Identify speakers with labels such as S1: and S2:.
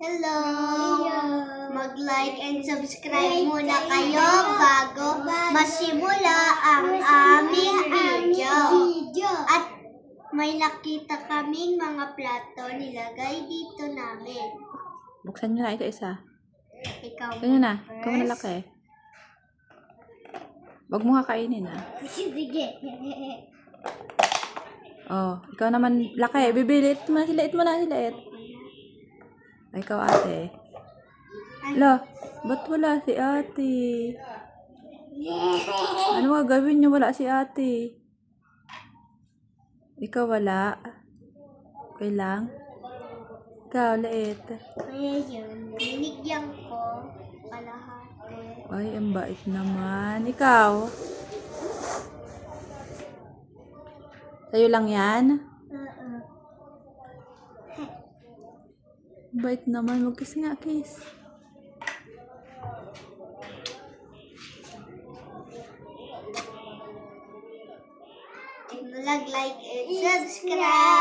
S1: Hello! Mag-like and subscribe muna kayo bago masimula ang aming video. At may nakita kaming mga plato nilagay dito namin.
S2: Buksan nyo na isa-isa.
S1: Ikaw
S2: Ganyan na.
S1: first.
S2: Ikaw malaki. Huwag mo kakainin
S1: Sige.
S2: Oh, ikaw naman laki. Bibilit mo na silit. Ikaw ate. Lo, ba't wala si ate? Ano nga gawin niyo? Wala si ate. Ikaw wala. Okay lang. Ikaw, liit.
S1: Kaya yun, binigyan ko kalahati.
S2: Ay, ang bait naman. Ikaw? Sa'yo lang yan? Bait naman. Mag-kiss nga, kiss.
S1: Like and subscribe.